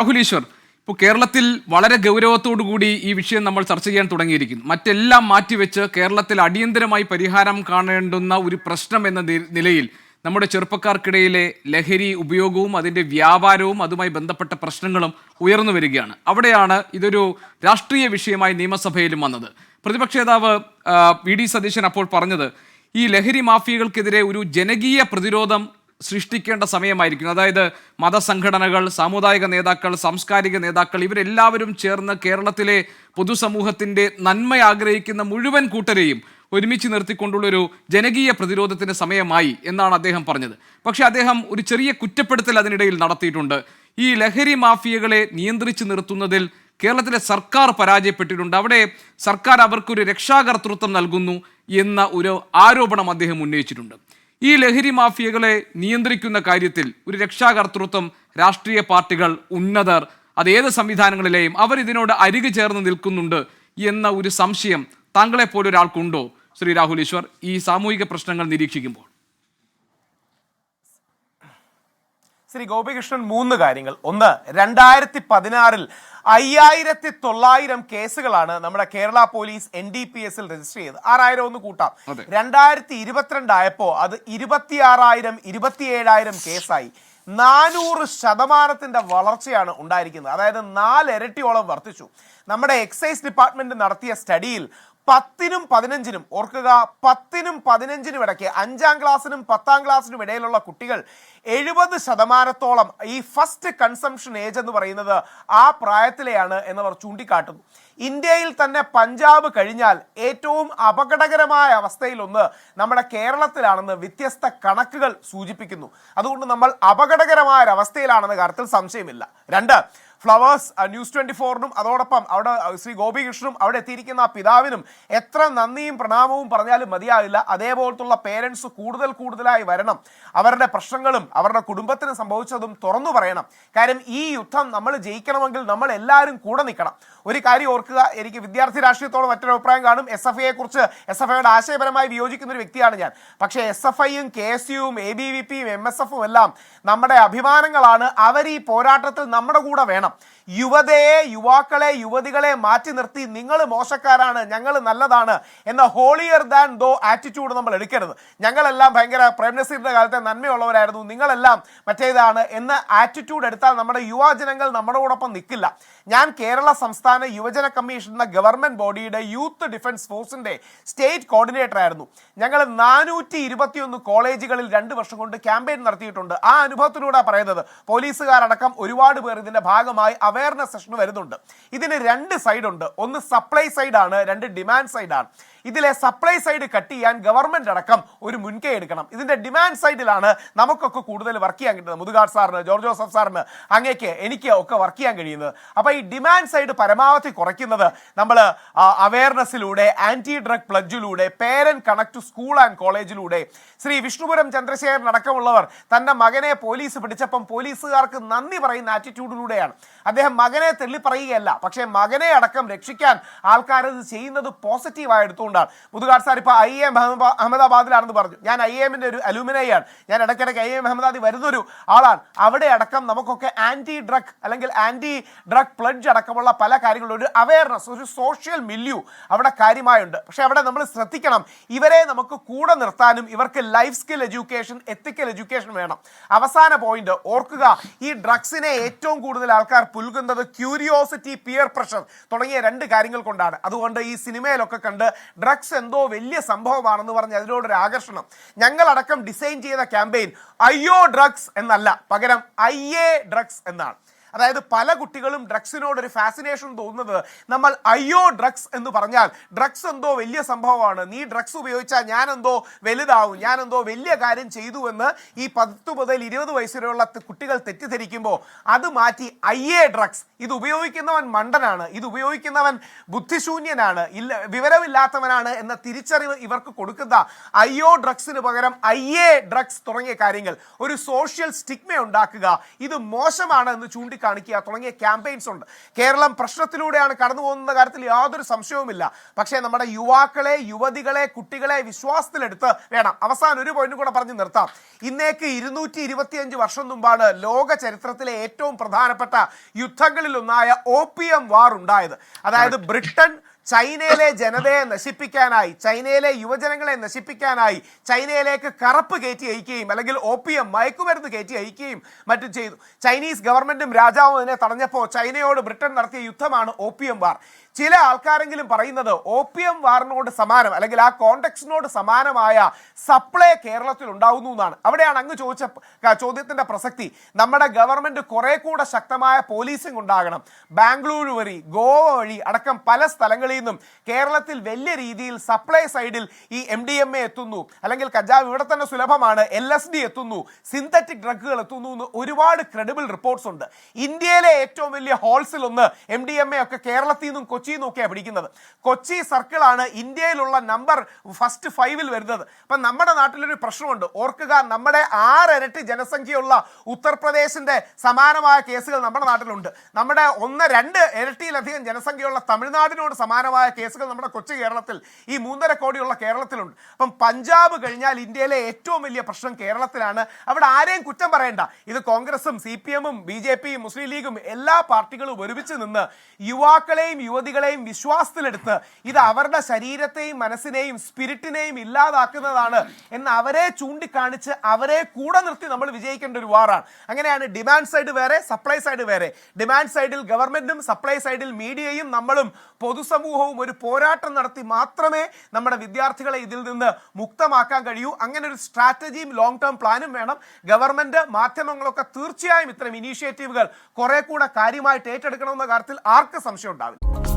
അഖിലേശ്വർ, ഇപ്പോൾ കേരളത്തിൽ വളരെ ഗൗരവത്തോടു കൂടി ഈ വിഷയം നമ്മൾ ചർച്ച ചെയ്യാൻ തുടങ്ങിയിരിക്കുന്നു. മറ്റെല്ലാം മാറ്റിവെച്ച് കേരളത്തിൽ അടിയന്തരമായി പരിഹാരം കാണേണ്ടുന്ന ഒരു പ്രശ്നം എന്ന നിലയിൽ നമ്മുടെ ചെറുപ്പക്കാർക്കിടയിലെ ലഹരി ഉപയോഗവും അതിൻ്റെ വ്യാപാരവും അതുമായി ബന്ധപ്പെട്ട പ്രശ്നങ്ങളും ഉയർന്നു വരികയാണ്. അവിടെയാണ് ഇതൊരു രാഷ്ട്രീയ വിഷയമായി നിയമസഭയിലും വന്നത്. പ്രതിപക്ഷ നേതാവ് വി.ഡി. സതീശൻ അപ്പോൾ പറഞ്ഞത് ഈ ലഹരി മാഫിയകൾക്കെതിരെ ഒരു ജനകീയ പ്രതിരോധം സൃഷ്ടിക്കേണ്ട സമയമായിരിക്കുന്നു. അതായത് മതസംഘടനകൾ, സാമുദായിക നേതാക്കൾ, സാംസ്കാരിക നേതാക്കൾ ഇവരെല്ലാവരും ചേർന്ന് കേരളത്തിലെ പൊതുസമൂഹത്തിൻ്റെ നന്മ ആഗ്രഹിക്കുന്ന മുഴുവൻ കൂട്ടരെയും ഒരുമിച്ച് നിർത്തിക്കൊണ്ടുള്ളൊരു ജനകീയ പ്രതിരോധത്തിന് സമയമായി എന്നാണ് അദ്ദേഹം പറഞ്ഞത്. പക്ഷേ അദ്ദേഹം ഒരു ചെറിയ കുറ്റപ്പെടുത്തൽ അതിനിടയിൽ നടത്തിയിട്ടുണ്ട്. ഈ ലഹരി മാഫിയകളെ നിയന്ത്രിച്ച് നിർത്തുന്നതിൽ കേരളത്തിലെ സർക്കാർ പരാജയപ്പെട്ടിട്ടുണ്ട്. അവിടെ സർക്കാർ അവർക്കൊരു രക്ഷാകർതൃത്വം നൽകുന്നു എന്ന ഒരു ആരോപണം അദ്ദേഹം ഉന്നയിച്ചിട്ടുണ്ട്. ഈ ലഹരി മാഫിയകളെ നിയന്ത്രിക്കുന്ന കാര്യത്തിൽ ഒരു രക്ഷാകർതൃത്വം രാഷ്ട്രീയ പാർട്ടികൾ, ഉന്നതർ, അതേത് സംവിധാനങ്ങളിലെയും അവർ ഇതിനോട് അരികു ചേർന്ന് നിൽക്കുന്നുണ്ട് എന്ന ഒരു സംശയം താങ്കളെപ്പോലൊരാൾക്കുണ്ടോ ശ്രീ രാഹുൽ ഈശ്വർ ഈ സാമൂഹിക പ്രശ്നങ്ങൾ നിരീക്ഷിക്കുമ്പോൾ? ശ്രീ ഗോപികൃഷ്ണൻ, 3 കാര്യങ്ങൾ. ഒന്ന്, 2016 5900 കേസുകളാണ് നമ്മുടെ കേരള പോലീസ് NDPS രജിസ്റ്റർ ചെയ്തത്. 6000 ഒന്ന് കൂട്ടാം. 2022 ആയപ്പോ അത് 26,000 27,000 കേസായി. 400% വളർച്ചയാണ് ഉണ്ടായിരിക്കുന്നത്. അതായത് 4 ഇരട്ടിയോളം വർദ്ധിച്ചു. നമ്മുടെ എക്സൈസ് ഡിപ്പാർട്ട്മെന്റ് നടത്തിയ സ്റ്റഡിയിൽ 10നും 15നും, ഓർക്കുക 10നും 15നും ഇടയ്ക്ക് 5ാം ക്ലാസ്സിനും 10ാം ക്ലാസ്സിനും ഇടയിലുള്ള കുട്ടികൾ 70% ഈ ഫസ്റ്റ് കൺസംഷൻ ഏജ് എന്ന് പറയുന്നത് ആ പ്രായത്തിലെയാണ് എന്നവർ ചൂണ്ടിക്കാട്ടുന്നു. ഇന്ത്യയിൽ തന്നെ പഞ്ചാബ് കഴിഞ്ഞാൽ ഏറ്റവും അപകടകരമായ അവസ്ഥയിലൊന്ന് നമ്മുടെ കേരളത്തിലാണെന്ന് വ്യത്യസ്ത കണക്കുകൾ സൂചിപ്പിക്കുന്നു. അതുകൊണ്ട് നമ്മൾ അപകടകരമായ ഒരു അവസ്ഥയിലാണെന്ന കാര്യത്തിൽ സംശയമില്ല. 2, ഫ്ലവേഴ്സ് ന്യൂസ് 24നും അതോടൊപ്പം അവിടെ ശ്രീ ഗോപികൃഷ്ണനും അവിടെ എത്തിയിരിക്കുന്ന ആ പിതാവിനും എത്ര നന്ദിയും പ്രണാമവും പറഞ്ഞാലും മതിയാവില്ല. അതേപോലത്തുള്ള പേരൻസ് കൂടുതലായി വരണം. അവരുടെ പ്രശ്നങ്ങളും അവരുടെ കുടുംബത്തിന് സംഭവിച്ചതും തുറന്നു പറയണം. കാര്യം ഈ യുദ്ധം നമ്മൾ ജയിക്കണമെങ്കിൽ നമ്മൾ എല്ലാവരും കൂടെ നിൽക്കണം. ഒരു കാര്യം ഓർക്കുക, എനിക്ക് വിദ്യാർത്ഥി രാഷ്ട്രീയത്തോട് മറ്റൊരു അഭിപ്രായം കാണും. SFIയെ കുറിച്ച് SFIയുടെ ആശയപരമായി വിയോജിക്കുന്ന ഒരു വ്യക്തിയാണ് ഞാൻ. പക്ഷേ SFIയും KSUവും ABVPയും MSFും എല്ലാം നമ്മുടെ അഭിമാനങ്ങളാണ്. അവർ ഈ പോരാട്ടത്തിൽ നമ്മുടെ കൂടെ വേണം. യുവാക്കളെ യുവതികളെ മാറ്റി നിർത്തി നിങ്ങൾ മോശക്കാരാണ്, ഞങ്ങൾ നല്ലതാണ് എന്ന ഹോളിയർ ദാൻ ദോ ആറ്റിറ്റ്യൂഡ് നമ്മൾ എടുക്കരുത്. ഞങ്ങളെല്ലാം ഭയങ്കര പ്രേംനസീറിന്റെ കാലത്തെ നന്മയുള്ളവരായിരുന്നു, നിങ്ങളെല്ലാം മറ്റേതാണ് എന്ന ആറ്റിറ്റ്യൂഡ് എടുത്താൽ നമ്മുടെ യുവജനങ്ങൾ നമ്മളോടൊപ്പം നിൽക്കില്ല. ഞാൻ കേരള സംസ്ഥാന യുവജന കമ്മീഷൻ എന്ന ഗവൺമെന്റ് ബോഡിയുടെ യൂത്ത് ഡിഫൻസ് ഫോഴ്സിന്റെ സ്റ്റേറ്റ് കോർഡിനേറ്റർ ആയിരുന്നു. ഞങ്ങൾ 421 കോളേജുകളിൽ 2 വർഷം കൊണ്ട് ക്യാമ്പയിൻ നടത്തിയിട്ടുണ്ട്. ആ അനുഭവത്തിലൂടെ പറയുന്നത് പോലീസുകാരടക്കം ഒരുപാട് പേർ ഇതിന്റെ ഭാഗമായി അവയർനെസ് സെഷൻ വരുന്നുണ്ട്. ഇതിന് 2 സൈഡ് ഉണ്ട്. ഒന്ന് സപ്ലൈ സൈഡാണ്, 2 ഡിമാൻഡ് സൈഡാണ്. ഇതിലെ സപ്ലൈ സൈഡ് കട്ട് ചെയ്യാൻ ഗവൺമെന്റ് അടക്കം ഒരു മുൻകൈ എടുക്കണം. ഇതിന്റെ ഡിമാൻഡ് സൈഡിലാണ് നമുക്കൊക്കെ കൂടുതൽ വർക്ക് ചെയ്യാൻ കിട്ടുന്നത്. മുതുകാട് സാറിന്, ജോർജ് ജോസഫ് സാറിന്, അങ്ങേക്ക്, എനിക്ക് ഒക്കെ വർക്ക് ചെയ്യാൻ കഴിയുന്നത്. അപ്പൊ ഈ ഡിമാൻഡ് സൈഡ് പരമാവധി കുറയ്ക്കുന്നത് നമ്മൾ അവയർനെസ്സിലൂടെ, ആന്റി ഡ്രഗ് പ്ലഡ്ജിലൂടെ, parent connect to school and കോളേജിലൂടെ. ശ്രീ വിഷ്ണുപുരം ചന്ദ്രശേഖരൻ അടക്കമുള്ളവർ തന്റെ മകനെ പോലീസ് പിടിച്ചപ്പം പോലീസുകാർക്ക് നന്ദി പറയുന്ന ആറ്റിറ്റ്യൂഡിലൂടെയാണ്. അദ്ദേഹം മകനെ തള്ളിപ്പറയുകയല്ല, പക്ഷേ മകനെ അടക്കം രക്ഷിക്കാൻ ആൾക്കാർ ഇത് ചെയ്യുന്നത് പോസിറ്റീവായി എടുത്തുകൊണ്ടാണ്. മുതുകാട് സാർ ഇപ്പൊ IIM അഹമ്മദാബാദിലാണെന്ന് പറഞ്ഞു. ഞാൻ IIMന്റെ ഒരു അലൂമിനയാണ്. ഞാൻ ഇടയ്ക്കിടയ്ക്ക് IIM അഹമ്മദാബാദ് വരുന്നൊരു ആളാണ്. അവിടെ അടക്കം നമുക്കൊക്കെ ആന്റി ഡ്രഗ് അല്ലെങ്കിൽ ആന്റി ഡ്രഗ് പ്ലഡ്ജ് അടക്കമുള്ള പല കാര്യങ്ങളും, ഒരു അവയർനെസ്, ഒരു സോഷ്യൽ മില്യൂ അവിടെ കാര്യമായുണ്ട്. പക്ഷെ അവിടെ നമ്മൾ ശ്രദ്ധിക്കണം, ഇവരെ നമുക്ക് കൂടെ നിർത്താനും ഇവർക്ക് ലൈഫ് സ്കിൽ എഡ്യൂക്കേഷൻ, എത്തിക്കൽ എഡ്യൂക്കേഷൻ വേണം. അവസാന പോയിന്റ് ഓർക്കുക, ഈ ഡ്രഗ്സിനെ ഏറ്റവും കൂടുതൽ ആൾക്കാർ പുൽകുന്നത് ക്യൂരിയോസിറ്റി, പിയർ പ്രഷർ തുടങ്ങിയ 2 കാര്യങ്ങൾ കൊണ്ടാണ്. അതുകൊണ്ട് ഈ സിനിമയിലൊക്കെ കണ്ട് ഡ്രഗ്സ് എന്തോ വലിയ സംഭവമാണെന്ന് പറഞ്ഞ് അതിനോടൊരു ആകർഷണം. ഞങ്ങളടക്കം ഡിസൈൻ ചെയ്ത ക്യാമ്പയിൻ അയ്യോ ഡ്രഗ്സ് എന്നല്ല, പകരം അയ്യേ ഡ്രഗ്സ് എന്നാണ്. അതായത് പല കുട്ടികളും ഡ്രഗ്സിനോടൊരു ഫാസിനേഷൻ തോന്നുന്നത് നമ്മൾ അയ്യോ ഡ്രഗ്സ് എന്ന് പറഞ്ഞാൽ ഡ്രഗ്സ് എന്തോ വലിയ സംഭവമാണ്, നീ ഡ്രഗ്സ് ഉപയോഗിച്ചാൽ ഞാനെന്തോ വലുതാവും, ഞാനെന്തോ വലിയ കാര്യം ചെയ്തു എന്ന് ഈ 10 മുതൽ 20 വയസ്സ് വരെയുള്ള കുട്ടികൾ തെറ്റിദ്ധരിക്കുമ്പോൾ അത് മാറ്റി അയ്യേ ഡ്രഗ്സ്, ഇത് ഉപയോഗിക്കുന്നവൻ മണ്ടനാണ്, ഇത് ഉപയോഗിക്കുന്നവൻ ബുദ്ധിശൂന്യനാണ്, വിവരമില്ലാത്തവനാണ് എന്ന തിരിച്ചറിവ് ഇവർക്ക് കൊടുക്കുന്ന അയ്യോ ഡ്രഗ്സിന് പകരം അയ്യേ ഡ്രഗ്സ് തുടങ്ങിയ കാര്യങ്ങൾ ഒരു സോഷ്യൽ സ്റ്റിഗ്മ ഉണ്ടാക്കുക, ഇത് മോശമാണ് എന്ന് ചൂണ്ടി ചൂണ്ടിക്കാണിക്കുക തുടങ്ങിയ ക്യാമ്പയിൻസ് ഉണ്ട്. കേരളം പ്രശ്നത്തിലൂടെയാണ് കടന്നു പോകുന്ന കാര്യത്തിൽ യാതൊരു സംശയവുമില്ല. പക്ഷേ നമ്മുടെ യുവാക്കളെ, യുവതികളെ, കുട്ടികളെ വിശ്വാസത്തിലെടുത്ത് വേണം. അവസാനം ഒരു പോയിന്റ് കൂടെ പറഞ്ഞു നിർത്താം. ഇന്നേക്ക് 225 വർഷം മുമ്പാണ് ലോക ചരിത്രത്തിലെ ഏറ്റവും പ്രധാനപ്പെട്ട യുദ്ധങ്ങളിലൊന്നായ ഓപ്പിയം വാർ ഉണ്ടായത്. അതായത് ബ്രിട്ടൻ ചൈനയിലെ ജനതയെ നശിപ്പിക്കാനായി, ചൈനയിലെ യുവജനങ്ങളെ നശിപ്പിക്കാനായി ചൈനയിലേക്ക് കറുപ്പ് കയറ്റി അയക്കുകയും അല്ലെങ്കിൽ ഓപ്പിയം മയക്കുമരുന്ന് കയറ്റി അയക്കുകയും മറ്റും ചെയ്തു. ചൈനീസ് ഗവൺമെന്റും രാജാവും അതിനെ തടഞ്ഞപ്പോൾ ചൈനയോട് ബ്രിട്ടൻ നടത്തിയ യുദ്ധമാണ് ഓപ്പിയം വാർ. ചില ആൾക്കാരെങ്കിലും പറയുന്നത് ഓപ്പിയം വാറിനോട് സമാനം അല്ലെങ്കിൽ ആ കോണ്ടെക്സ്റ്റിനോട് സമാനമായ സപ്ലൈ കേരളത്തിൽ ഉണ്ടാവുന്നു എന്നാണ്. അവിടെയാണ് അങ്ങ് ചോദിച്ച ചോദ്യത്തിന്റെ പ്രസക്തി. നമ്മുടെ ഗവൺമെന്റ് കുറെ കൂടെ ശക്തമായ പോലീസിംഗ് ഉണ്ടാകണം. ബാംഗ്ലൂർ വഴി, ഗോവ വഴി അടക്കം പല സ്ഥലങ്ങളിൽ നിന്നും കേരളത്തിൽ വലിയ രീതിയിൽ സപ്ലൈ സൈഡിൽ ഈ MDMA എത്തുന്നു, അല്ലെങ്കിൽ കഞ്ചാവ് ഇവിടെ തന്നെ സുലഭമാണ്, LSD എത്തുന്നു, സിന്തറ്റിക് ഡ്രഗുകൾ എത്തുന്നു എന്ന് ഒരുപാട് ക്രെഡിബിൾ റിപ്പോർട്ട്സ് ഉണ്ട്. ഇന്ത്യയിലെ ഏറ്റവും വലിയ ഹോൾസിൽ ഒന്ന് MDMA ഒക്കെ കേരളത്തിൽ നിന്നും കൊച്ചിയിൽ നിന്നൊക്കെയാണ് പിടിക്കുന്നത്. കൊച്ചി സർക്കിളാണ് ഇന്ത്യയിലുള്ള നമ്പർ ഫസ്റ്റ് 5-ൽ വരുന്നത്. അപ്പം നമ്മുടെ നാട്ടിലൊരു പ്രശ്നമുണ്ട്. ഓർക്കുക, നമ്മുടെ 6 ഇരട്ടി ജനസംഖ്യയുള്ള ഉത്തർപ്രദേശിന്റെ സമാനമായ കേസുകൾ നമ്മുടെ നാട്ടിലുണ്ട്. നമ്മുടെ 1-2 ഇരട്ടിയിലധികം ജനസംഖ്യയുള്ള തമിഴ്നാടിനോട് സമാനമായ കേസുകൾ നമ്മുടെ കൊച്ചു കേരളത്തിൽ, ഈ 3.5 കോടിയുള്ള കേരളത്തിലുണ്ട്. അപ്പം പഞ്ചാബ് കഴിഞ്ഞാൽ ഇന്ത്യയിലെ ഏറ്റവും വലിയ പ്രശ്നം കേരളത്തിലാണ്. അവിടെ ആരെയും കുറ്റം പറയണ്ട. ഇത് കോൺഗ്രസും CPM-ഉം BJP-യും മുസ്ലിം ലീഗും എല്ലാ പാർട്ടികളും ഒരുമിച്ച് നിന്ന് യുവാക്കളെയും യുവതികളെയും വിശ്വാസത്തിലെടുത്ത് ഇത് അവരുടെ ശരീരത്തെയും മനസ്സിനെയും സ്പിരിറ്റിനെയും ഇല്ലാതാക്കുന്നതാണ് എന്ന് അവരെ ചൂണ്ടിക്കാണിച്ച് അവരെ കൂടെ നിർത്തി നമ്മൾ വിജയിക്കേണ്ട ഒരു വാറാണ്. അങ്ങനെയാണ് ഡിമാൻഡ് സൈഡ് വേറെ, സപ്ലൈ സൈഡ് വേറെ. ഡിമാൻഡ് സൈഡിൽ ഗവൺമെന്റും, സപ്ലൈ സൈഡിൽ മീഡിയയും നമ്മളും പൊതുസമൂഹവും ഒരു പോരാട്ടം നടത്തി മാത്രമേ നമ്മുടെ വിദ്യാർത്ഥികളെ ഇതിൽ നിന്ന് മുക്തമാക്കാൻ കഴിയൂ. അങ്ങനെ ഒരു സ്ട്രാറ്റജിയും ലോങ് ടേം പ്ലാനും വേണം. ഗവൺമെന്റ്, മാധ്യമങ്ങളൊക്കെ തീർച്ചയായും ഇത്തരം ഇനീഷ്യേറ്റീവുകൾ കുറെ കൂടെ കാര്യമായിട്ട് ഏറ്റെടുക്കണമെന്ന കാര്യത്തിൽ ആർക്ക് സംശയം ഉണ്ടാവില്ല.